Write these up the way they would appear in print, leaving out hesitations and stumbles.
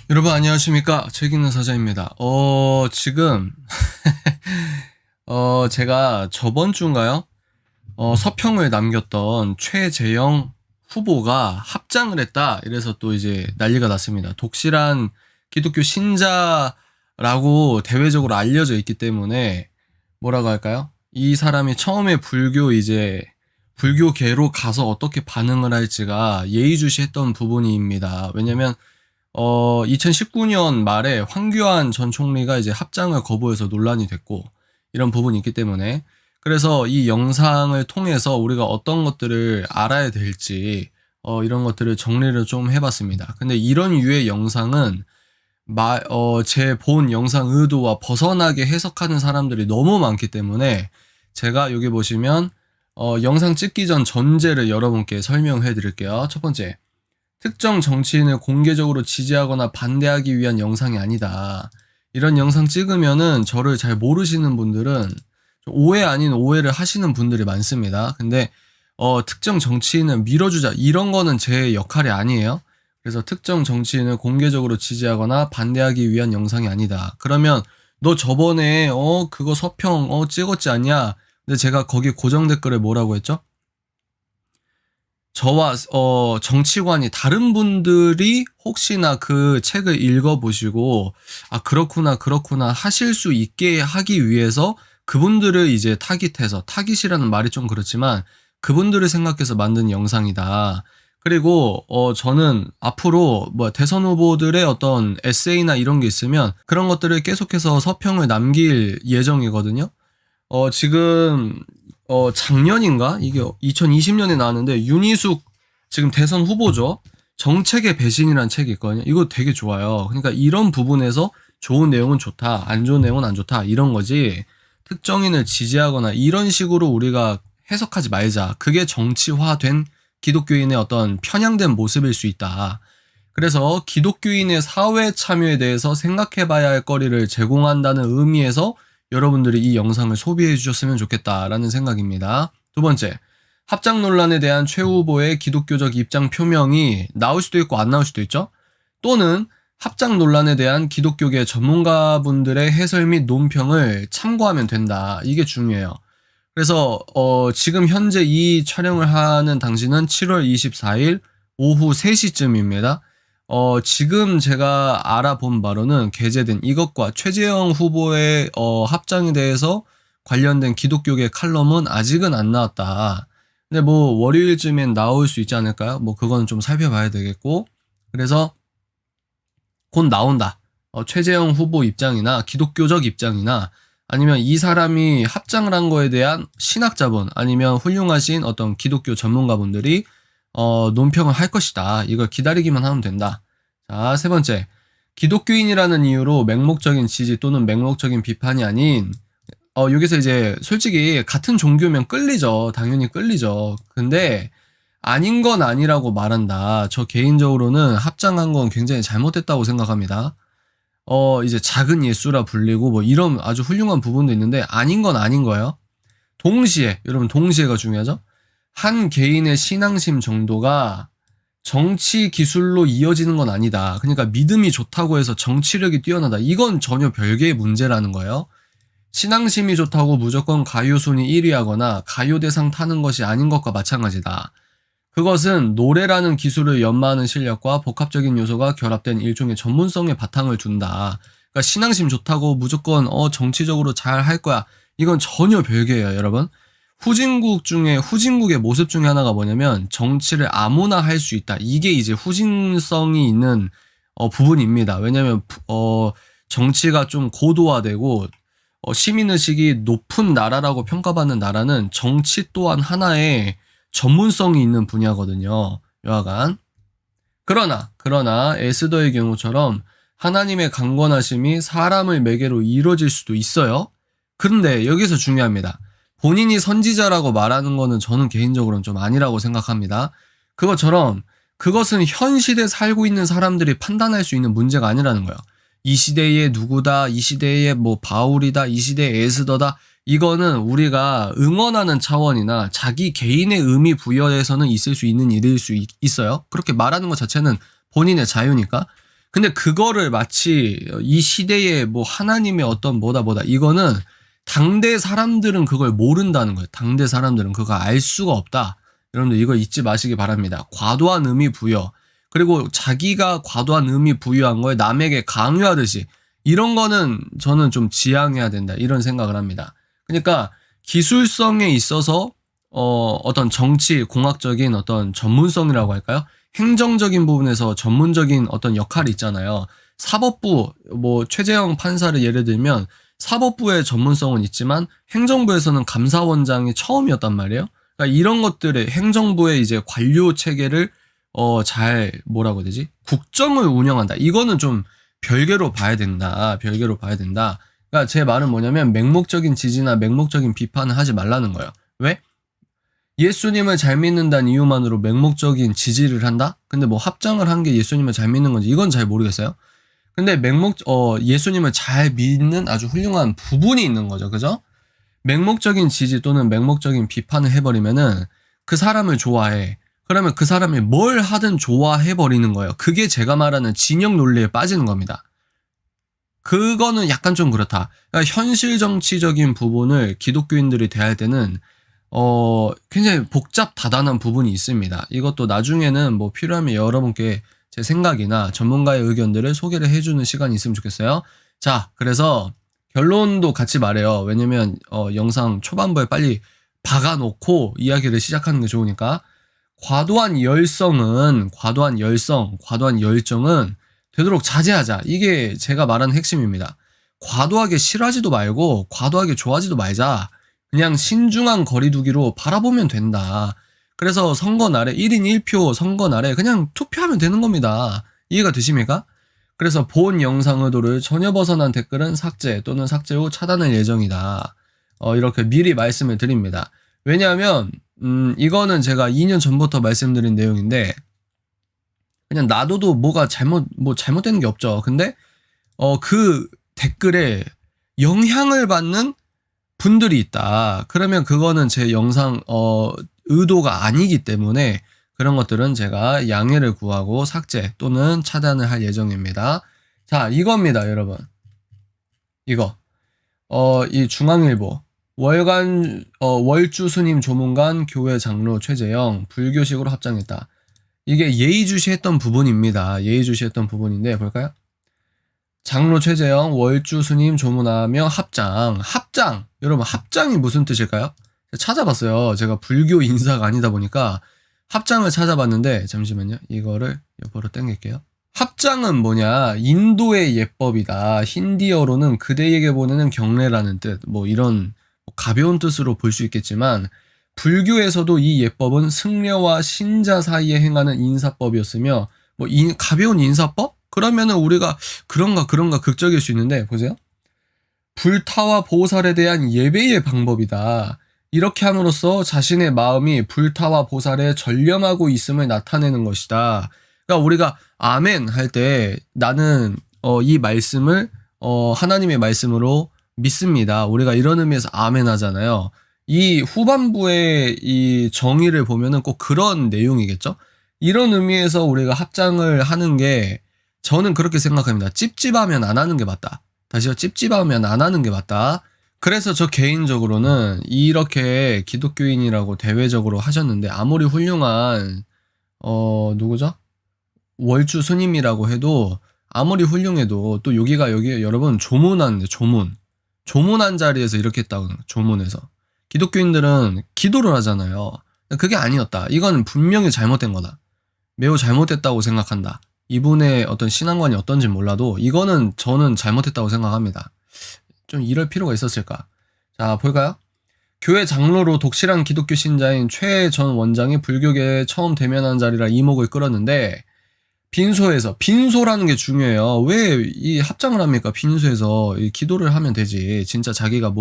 여러분 안녕하십니까? 책 읽는 서자입니다. 지금 제가 저번 주인가요? 서평을 남겼던 최재형 후보가 합장을 했다. 이래서 또 이제 난리가 났습니다. 독실한 기독교 신자라고 대외적으로 알려져 있기 때문에 뭐라고 할까요? 이 사람이 처음에 불교계로 가서 어떻게 반응을 할지가 예의주시했던 부분입니다. 왜냐면 2019년 말에 황교안 전 총리가 이제 합장을 거부해서 논란이 됐고 이런 부분이 있기 때문에 그래서 이 영상을 통해서 우리가 어떤 것들을 알아야 될지 이런 것들을 정리를 좀 해봤습니다. 근데 이런 유의 영상은 제 본 영상 의도와 벗어나게 해석하는 사람들이 너무 많기 때문에 제가 여기 보시면 영상 찍기 전 전제를 여러분께 설명해 드릴게요. 첫 번째, 특정 정치인을 공개적으로 지지하거나 반대하기 위한 영상이 아니다. 이런 영상 찍으면은 저를 잘 모르시는 분들은 오해 아닌 오해를 하시는 분들이 많습니다. 근데 특정 정치인을 밀어주자 이런 거는 제 역할이 아니에요. 그래서 특정 정치인을 공개적으로 지지하거나 반대하기 위한 영상이 아니다. 그러면 너 저번에 그거 서평 찍었지 않냐? 근데 제가 거기 고정 댓글에 뭐라고 했죠? 저와 정치관이 다른 분들이 혹시나 그 책을 읽어보시고 그렇구나 하실 수 있게 하기 위해서 그분들을 이제 타깃이라는 말이 좀 그렇지만 그분들을 생각해서 만든 영상이다. 그리고 저는 앞으로 대선 후보들의 어떤 에세이나 이런 게 있으면 그런 것들을 계속해서 서평을 남길 예정이거든요. 지금 작년인가? 이게 2020년에 나왔는데 윤희숙 지금 대선 후보죠. 정책의 배신이라는 책이 있거든요. 이거 되게 좋아요. 그러니까 이런 부분에서 좋은 내용은 좋다, 안 좋은 내용은 안 좋다 이런 거지. 특정인을 지지하거나 이런 식으로 우리가 해석하지 말자. 그게 정치화된 기독교인의 어떤 편향된 모습일 수 있다. 그래서 기독교인의 사회 참여에 대해서 생각해봐야 할 거리를 제공한다는 의미에서 여러분들이 이 영상을 소비해 주셨으면 좋겠다라는 생각입니다. 두 번째, 합장 논란에 대한 최 후보의 기독교적 입장 표명이 나올 수도 있고 안 나올 수도 있죠. 또는 합장 논란에 대한 기독교계 전문가분들의 해설 및 논평을 참고하면 된다. 이게 중요해요. 그래서 지금 현재 이 촬영을 하는 당시는 7월 24일 오후 3시쯤입니다. 지금 제가 알아본 바로는 게재된 이것과 최재형 후보의 합장에 대해서 관련된 기독교계 칼럼은 아직은 안 나왔다. 근데 월요일쯤엔 나올 수 있지 않을까요? 그거는 좀 살펴봐야 되겠고. 그래서 곧 나온다. 최재형 후보 입장이나 기독교적 입장이나 아니면 이 사람이 합장을 한 거에 대한 신학자분 아니면 훌륭하신 어떤 기독교 전문가분들이 논평을 할 것이다. 이걸 기다리기만 하면 된다. 자, 세 번째. 기독교인이라는 이유로 맹목적인 지지 또는 맹목적인 비판이 아닌 여기서 이제 솔직히 같은 종교면 끌리죠. 당연히 끌리죠. 근데 아닌 건 아니라고 말한다. 저 개인적으로는 합장한 건 굉장히 잘못됐다고 생각합니다. 이제 작은 예수라 불리고 이런 아주 훌륭한 부분도 있는데 아닌 건 아닌 거예요. 동시에, 여러분 동시에가 중요하죠? 한 개인의 신앙심 정도가 정치 기술로 이어지는 건 아니다. 그러니까 믿음이 좋다고 해서 정치력이 뛰어나다. 이건 전혀 별개의 문제라는 거예요. 신앙심이 좋다고 무조건 가요 순위 1위 하거나 가요 대상 타는 것이 아닌 것과 마찬가지다. 그것은 노래라는 기술을 연마하는 실력과 복합적인 요소가 결합된 일종의 전문성의 바탕을 둔다. 그러니까 신앙심 좋다고 무조건 정치적으로 잘 할 거야. 이건 전혀 별개예요, 여러분. 후진국의 모습 중에 하나가 뭐냐면 정치를 아무나 할 수 있다. 이게 이제 후진성이 있는 부분입니다. 왜냐면 정치가 좀 고도화되고 시민의식이 높은 나라라고 평가받는 나라는 정치 또한 하나의 전문성이 있는 분야거든요. 여하간. 그러나 에스더의 경우처럼 하나님의 강권하심이 사람을 매개로 이루어질 수도 있어요. 그런데 여기서 중요합니다. 본인이 선지자라고 말하는 거는 저는 개인적으로는 좀 아니라고 생각합니다. 그것은 현 시대에 살고 있는 사람들이 판단할 수 있는 문제가 아니라는 거예요. 이 시대의 누구다, 이 시대의 바울이다, 이 시대의 에스더다. 이거는 우리가 응원하는 차원이나 자기 개인의 의미 부여에서는 있을 수 있는 일일 수 있어요. 그렇게 말하는 것 자체는 본인의 자유니까. 근데 그거를 마치 이 시대에 뭐 하나님의 어떤 뭐다 이거는 당대 사람들은 그걸 모른다는 거예요. 당대 사람들은 그거 알 수가 없다. 여러분들 이거 잊지 마시기 바랍니다. 과도한 의미 부여. 그리고 자기가 과도한 의미 부여한 걸 남에게 강요하듯이 이런 거는 저는 좀 지양해야 된다. 이런 생각을 합니다. 그러니까 기술성에 있어서 어떤 정치 공학적인 어떤 전문성이라고 할까요? 행정적인 부분에서 전문적인 어떤 역할이 있잖아요. 사법부, 뭐 최재형 판사를 예를 들면 사법부의 전문성은 있지만 행정부에서는 감사원장이 처음이었단 말이에요. 그러니까 이런 것들의 행정부의 이제 관료 체계를 잘 뭐라고 해야 되지? 국정을 운영한다. 이거는 좀 별개로 봐야 된다. 별개로 봐야 된다. 그러니까 제 말은 뭐냐면 맹목적인 지지나 맹목적인 비판을 하지 말라는 거예요. 왜? 예수님을 잘 믿는다는 이유만으로 맹목적인 지지를 한다? 근데 뭐 합장을 한 게 예수님을 잘 믿는 건지 이건 잘 모르겠어요. 근데 예수님을 잘 믿는 아주 훌륭한 부분이 있는 거죠. 그죠? 맹목적인 지지 또는 맹목적인 비판을 해버리면은 그 사람을 좋아해. 그러면 그 사람이 뭘 하든 좋아해버리는 거예요. 그게 제가 말하는 진영 논리에 빠지는 겁니다. 그거는 약간 좀 그렇다. 그러니까 현실 정치적인 부분을 기독교인들이 대할 때는 굉장히 복잡다단한 부분이 있습니다. 이것도 나중에는 뭐 필요하면 여러분께 제 생각이나 전문가의 의견들을 소개를 해주는 시간이 있으면 좋겠어요. 자, 그래서 결론도 같이 말해요. 왜냐면 영상 초반부에 빨리 박아놓고 이야기를 시작하는 게 좋으니까. 과도한 열정은 되도록 자제하자. 이게 제가 말하는 핵심입니다. 과도하게 싫어하지도 말고 과도하게 좋아하지도 말자. 그냥 신중한 거리두기로 바라보면 된다. 그래서 선거 날에 1인 1표 선거 날에 그냥 투표하면 되는 겁니다. 이해가 되십니까? 그래서 본 영상 의도를 전혀 벗어난 댓글은 삭제 또는 삭제 후 차단할 예정이다. 이렇게 미리 말씀을 드립니다. 왜냐하면 이거는 제가 2년 전부터 말씀드린 내용인데 그냥 놔둬도 뭐가 잘못되는 게 없죠. 근데 그 댓글에 영향을 받는 분들이 있다. 그러면 그거는 제 영상 의도가 아니기 때문에 그런 것들은 제가 양해를 구하고 삭제 또는 차단을 할 예정입니다. 자, 이겁니다, 여러분. 이거. 이 중앙일보. 월주 스님 조문관 교회 장로 최재형 불교식으로 합장했다. 이게 예의주시했던 부분입니다. 예의주시했던 부분인데 볼까요? 장로 최재형 월주 스님 조문하며 합장. 여러분 합장이 무슨 뜻일까요? 찾아봤어요. 제가 불교 인사가 아니다 보니까 합장을 찾아봤는데 잠시만요. 이거를 옆으로 당길게요. 합장은 뭐냐? 인도의 예법이다. 힌디어로는 그대에게 보내는 경례라는 뜻. 뭐 이런 가벼운 뜻으로 볼 수 있겠지만 불교에서도 이 예법은 승려와 신자 사이에 행하는 인사법이었으며 뭐 가벼운 인사법? 그러면은 우리가 그런가 극적일 수 있는데 보세요. 불타와 보살에 대한 예배의 방법이다. 이렇게 함으로써 자신의 마음이 불타와 보살에 전념하고 있음을 나타내는 것이다. 그러니까 우리가 아멘 할 때 나는 이 말씀을 하나님의 말씀으로 믿습니다. 우리가 이런 의미에서 아멘 하잖아요. 이 후반부의 이 정의를 보면은 꼭 그런 내용이겠죠? 이런 의미에서 우리가 합장을 하는 게 저는 그렇게 생각합니다. 찝찝하면 안 하는 게 맞다. 다시요. 찝찝하면 안 하는 게 맞다. 그래서 저 개인적으로는 이렇게 기독교인이라고 대외적으로 하셨는데 아무리 훌륭한 누구죠? 월주 스님이라고 해도 아무리 훌륭해도 또 여기 여러분 조문하는데 조문한 자리에서 이렇게 했다고 조문해서 기독교인들은 기도를 하잖아요. 그게 아니었다. 이건 분명히 잘못된 거다. 매우 잘못됐다고 생각한다. 이분의 어떤 신앙관이 어떤지 몰라도 이거는 저는 잘못했다고 생각합니다. 좀 이럴 필요가 있었을까? 자, 볼까요? 교회 장로로 독실한 기독교 신자인 최 전 원장이 불교계에 처음 대면한 자리라 이목을 끌었는데 빈소라는 게 중요해요. 왜 이 합장을 합니까? 빈소에서 기도를 하면 되지. 진짜 자기가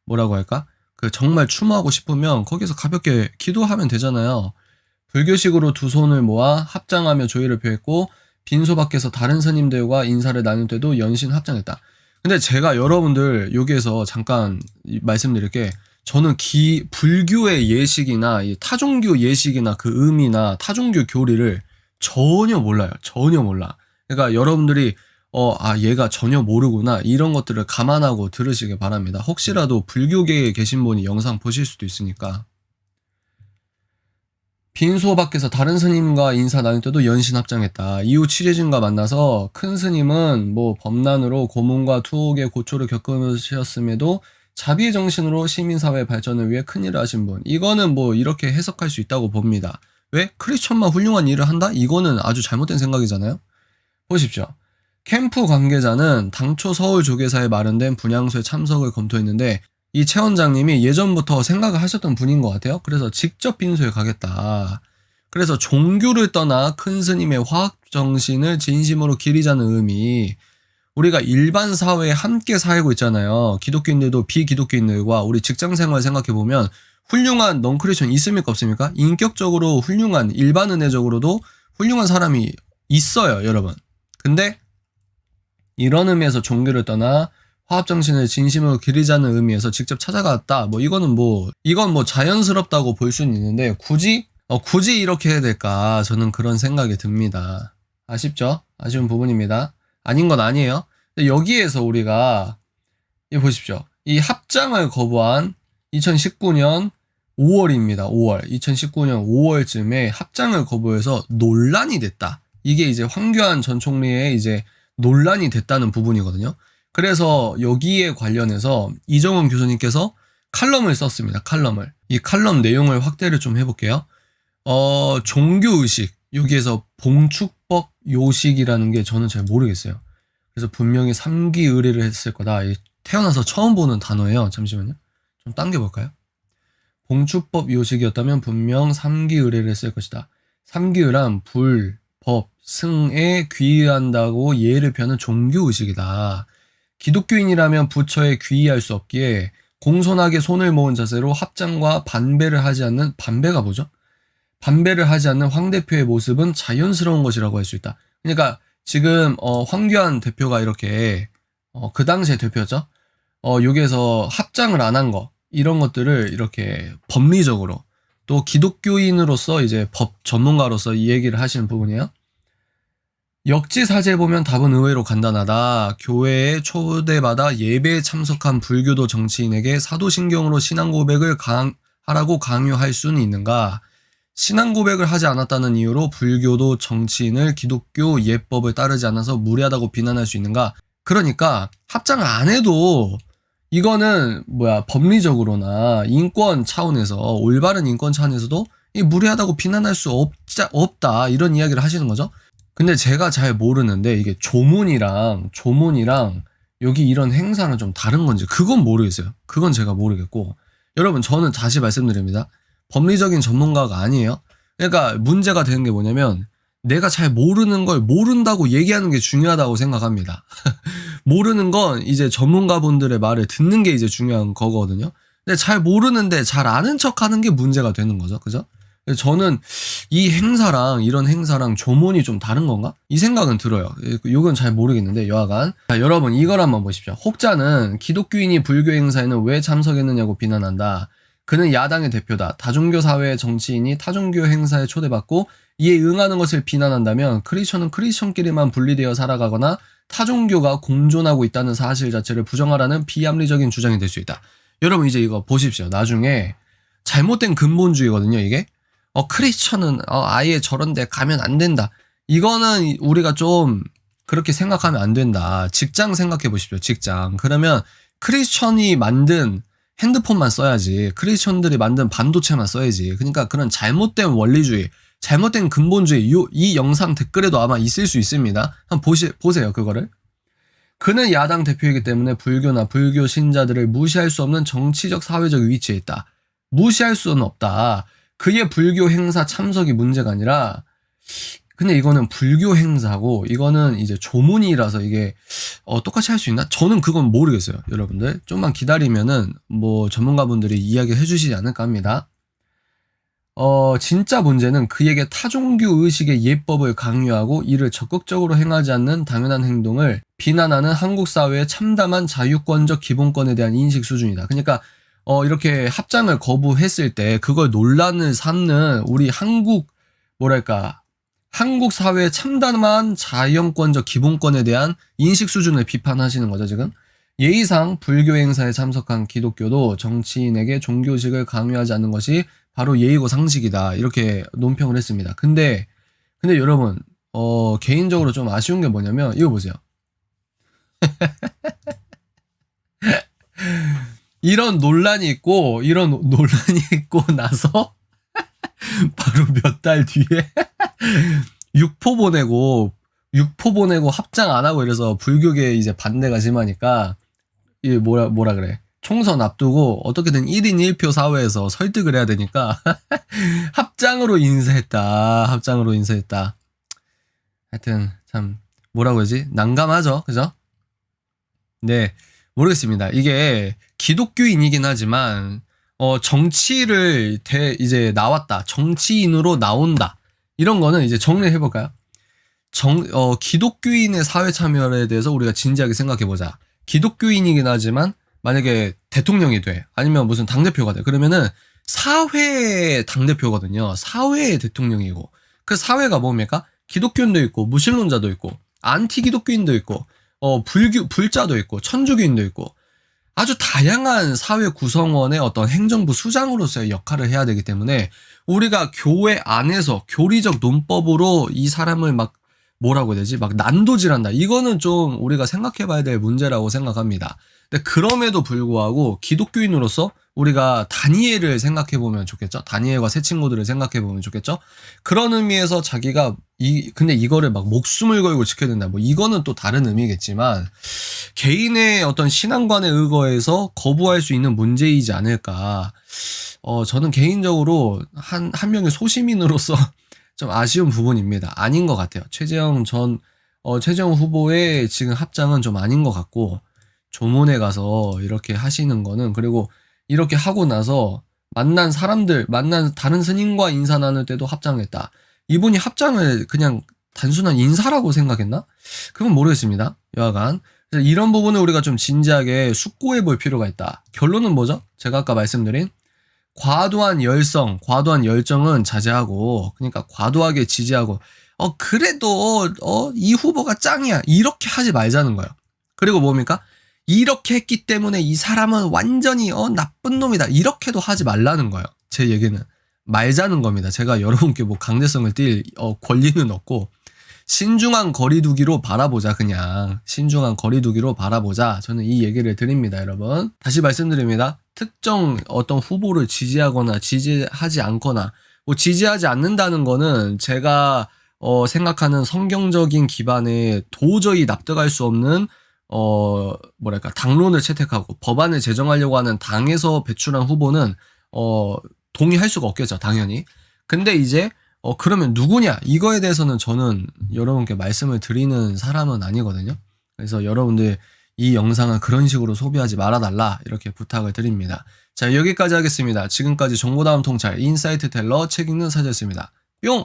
뭐라고 할까? 정말 추모하고 싶으면 거기서 가볍게 기도하면 되잖아요. 불교식으로 두 손을 모아 합장하며 조의를 표했고 빈소 밖에서 다른 스님들과 인사를 나눌 때도 연신 합장했다. 근데 제가 여러분들 여기에서 잠깐 말씀드릴 게 저는 불교의 예식이나 타종교 예식이나 그 의미나 타종교 교리를 전혀 몰라요. 전혀 몰라. 그러니까 여러분들이 얘가 전혀 모르구나 이런 것들을 감안하고 들으시길 바랍니다. 혹시라도 불교계에 계신 분이 영상 보실 수도 있으니까. 빈소 밖에서 다른 스님과 인사 나눌 때도 연신 합장했다. 이후 취재진과 만나서 큰 스님은 뭐 범난으로 고문과 투옥의 고초를 겪으셨음에도 자비의 정신으로 시민사회 발전을 위해 큰일을 하신 분. 이거는 뭐 이렇게 해석할 수 있다고 봅니다. 왜? 크리스천만 훌륭한 일을 한다? 이거는 아주 잘못된 생각이잖아요. 보십시오. 캠프 관계자는 당초 서울 조계사에 마련된 분향소에 참석을 검토했는데 이 최 원장님이 예전부터 생각을 하셨던 분인 것 같아요. 그래서 직접 빈소에 가겠다. 그래서 종교를 떠나 큰 스님의 화학정신을 진심으로 기리자는 의미. 우리가 일반 사회에 함께 살고 있잖아요. 기독교인들도 비기독교인들과 우리 직장생활 생각해보면 훌륭한 넌크리스천 있습니까 없습니까? 인격적으로 훌륭한 일반 은혜적으로도 훌륭한 사람이 있어요, 여러분. 근데 이런 의미에서 종교를 떠나 화합정신을 진심으로 기리자는 의미에서 직접 찾아갔다. 이건 자연스럽다고 볼 수는 있는데 굳이 이렇게 해야 될까? 저는 그런 생각이 듭니다. 아쉽죠? 아쉬운 부분입니다. 아닌 건 아니에요. 근데 여기에서 우리가 보십시오. 이 합장을 거부한 2019년 5월입니다. 5월. 2019년 5월쯤에 합장을 거부해서 논란이 됐다. 이게 이제 황교안 전 총리의 이제 논란이 됐다는 부분이거든요. 그래서 여기에 관련해서 이정훈 교수님께서 칼럼을 썼습니다. 칼럼을. 이 칼럼 내용을 확대를 좀 해볼게요. 종교의식. 여기에서 봉축법 요식이라는 게 저는 잘 모르겠어요. 그래서 분명히 삼기 의례를 했을 거다. 태어나서 처음 보는 단어예요. 잠시만요. 좀 당겨볼까요? 봉축법 요식이었다면 분명 삼기 의례를 했을 것이다. 삼기의란 불, 법, 승에 귀의한다고 예를 펴는 종교의식이다. 기독교인이라면 부처에 귀의할 수 없기에 공손하게 손을 모은 자세로 합장과 반배를 하지 않는, 반배가 뭐죠? 반배를 하지 않는 황 대표의 모습은 자연스러운 것이라고 할 수 있다. 그러니까 지금 황교안 대표가 이렇게 그 당시에 대표였죠. 여기에서 합장을 안 한 거 이런 것들을 이렇게 법리적으로 또 기독교인으로서 이제 법 전문가로서 이 얘기를 하시는 부분이에요. 역지사지에 보면 답은 의외로 간단하다. 교회에 초대받아 예배에 참석한 불교도 정치인에게 사도신경으로 신앙 고백을 하라고 강요할 수는 있는가? 신앙 고백을 하지 않았다는 이유로 불교도 정치인을 기독교 예법을 따르지 않아서 무례하다고 비난할 수 있는가? 그러니까 합장을 안 해도 이거는 법리적으로나 인권 차원에서 올바른 인권 차원에서도 무례하다고 비난할 수 없다 이런 이야기를 하시는 거죠. 근데 제가 잘 모르는데 이게 조문이랑 여기 이런 행사는 좀 다른 건지 그건 모르겠어요. 그건 제가 모르겠고 여러분 저는 다시 말씀드립니다. 법리적인 전문가가 아니에요. 그러니까 문제가 되는 게 뭐냐면 내가 잘 모르는 걸 모른다고 얘기하는 게 중요하다고 생각합니다. 모르는 건 이제 전문가분들의 말을 듣는 게 이제 중요한 거거든요. 근데 잘 모르는데 잘 아는 척 하는 게 문제가 되는 거죠. 그죠? 저는 이 행사랑 이런 행사랑 조문이 좀 다른 건가? 이 생각은 들어요. 이건 잘 모르겠는데 여하간. 자, 여러분 이걸 한번 보십시오. 혹자는 기독교인이 불교 행사에는 왜 참석했느냐고 비난한다. 그는 야당의 대표다. 다종교 사회의 정치인이 타종교 행사에 초대받고 이에 응하는 것을 비난한다면 크리스천은 크리스천끼리만 분리되어 살아가거나 타종교가 공존하고 있다는 사실 자체를 부정하라는 비합리적인 주장이 될 수 있다. 여러분 이제 이거 보십시오. 나중에 잘못된 근본주의거든요. 이게 크리스천은 아예 저런 데 가면 안 된다. 이거는 우리가 좀 그렇게 생각하면 안 된다. 직장 생각해 보십시오. 직장. 그러면 크리스천이 만든 핸드폰만 써야지. 크리스천들이 만든 반도체만 써야지. 그러니까 그런 잘못된 원리주의, 잘못된 근본주의 이 영상 댓글에도 아마 있을 수 있습니다. 한번 보세요. 그거를. 그는 야당 대표이기 때문에 불교나 불교 신자들을 무시할 수 없는 정치적 사회적 위치에 있다. 무시할 수는 없다. 그의 불교 행사 참석이 문제가 아니라 근데 이거는 불교 행사고 이거는 이제 조문이라서 이게 똑같이 할 수 있나? 저는 그건 모르겠어요. 여러분들 좀만 기다리면은 전문가분들이 이야기 해주시지 않을까 합니다. 진짜 문제는 그에게 타종교 의식의 예법을 강요하고 이를 적극적으로 행하지 않는 당연한 행동을 비난하는 한국 사회의 참담한 자유권적 기본권에 대한 인식 수준이다. 그러니까 이렇게 합장을 거부했을 때 그걸 논란을 삼는 우리 한국 한국 사회의 참담한 자연권적 기본권에 대한 인식 수준을 비판하시는 거죠, 지금. 예의상 불교 행사에 참석한 기독교도 정치인에게 종교식을 강요하지 않는 것이 바로 예의고 상식이다. 이렇게 논평을 했습니다. 근데 여러분, 개인적으로 좀 아쉬운 게 뭐냐면, 이거 보세요. 이런 논란이 있고 나서, 바로 몇 달 뒤에, 육포 보내고 합장 안 하고 이래서 불교계 이제 반대가 심하니까, 이 뭐라 그래. 총선 앞두고 어떻게든 1인 1표 사회에서 설득을 해야 되니까, 합장으로 인쇄했다. 하여튼, 참, 뭐라고 해야지? 난감하죠. 그죠? 네. 모르겠습니다. 이게 기독교인이긴 하지만, 정치를 이제 나왔다. 정치인으로 나온다. 이런 거는 이제 정리를 해볼까요? 기독교인의 사회 참여에 대해서 우리가 진지하게 생각해보자. 기독교인이긴 하지만, 만약에 대통령이 돼. 아니면 무슨 당대표가 돼. 그러면은, 사회의 당대표거든요. 사회의 대통령이고. 그 사회가 뭡니까? 기독교인도 있고, 무신론자도 있고, 안티 기독교인도 있고, 불자도 있고, 천주교인도 있고, 아주 다양한 사회 구성원의 어떤 행정부 수장으로서의 역할을 해야 되기 때문에 우리가 교회 안에서 교리적 논법으로 이 사람을 막 뭐라고 해야 되지? 막 난도질한다. 이거는 좀 우리가 생각해 봐야 될 문제라고 생각합니다. 근데 그럼에도 불구하고 기독교인으로서 우리가 다니엘을 생각해 보면 좋겠죠? 다니엘과 새 친구들을 생각해 보면 좋겠죠? 그런 의미에서 자기가 근데 이거를 막 목숨을 걸고 지켜야 된다. 뭐 이거는 또 다른 의미겠지만 개인의 어떤 신앙관에 의거해서 거부할 수 있는 문제이지 않을까. 저는 개인적으로 한 명의 소시민으로서 좀 아쉬운 부분입니다. 아닌 것 같아요. 최재형 후보의 지금 합장은 좀 아닌 것 같고, 조문에 가서 이렇게 하시는 거는, 그리고 이렇게 하고 나서 만난 다른 스님과 인사 나눌 때도 합장했다. 이분이 합장을 그냥 단순한 인사라고 생각했나? 그건 모르겠습니다. 여하간. 그래서 이런 부분을 우리가 좀 진지하게 숙고해 볼 필요가 있다. 결론은 뭐죠? 제가 아까 말씀드린 과도한 열정은 자제하고, 그러니까 과도하게 지지하고, 그래도, 이 후보가 짱이야. 이렇게 하지 말자는 거예요. 그리고 뭡니까? 이렇게 했기 때문에 이 사람은 완전히, 나쁜 놈이다. 이렇게도 하지 말라는 거예요. 제 얘기는. 말자는 겁니다. 제가 여러분께 뭐 강제성을 띌, 권리는 없고, 신중한 거리두기로 바라보자, 그냥. 신중한 거리두기로 바라보자. 저는 이 얘기를 드립니다, 여러분. 다시 말씀드립니다. 특정 어떤 후보를 지지하거나 지지하지 않거나, 뭐 지지하지 않는다는 거는 제가 생각하는 성경적인 기반에 도저히 납득할 수 없는 당론을 채택하고 법안을 제정하려고 하는 당에서 배출한 후보는 동의할 수가 없겠죠, 당연히. 근데 이제 그러면 누구냐? 이거에 대해서는 저는 여러분께 말씀을 드리는 사람은 아니거든요. 그래서 여러분들 이 영상을 그런 식으로 소비하지 말아달라, 이렇게 부탁을 드립니다. 자, 여기까지 하겠습니다. 지금까지 정보다움 통찰 인사이트 텔러 책 읽는 사제였습니다. 뿅!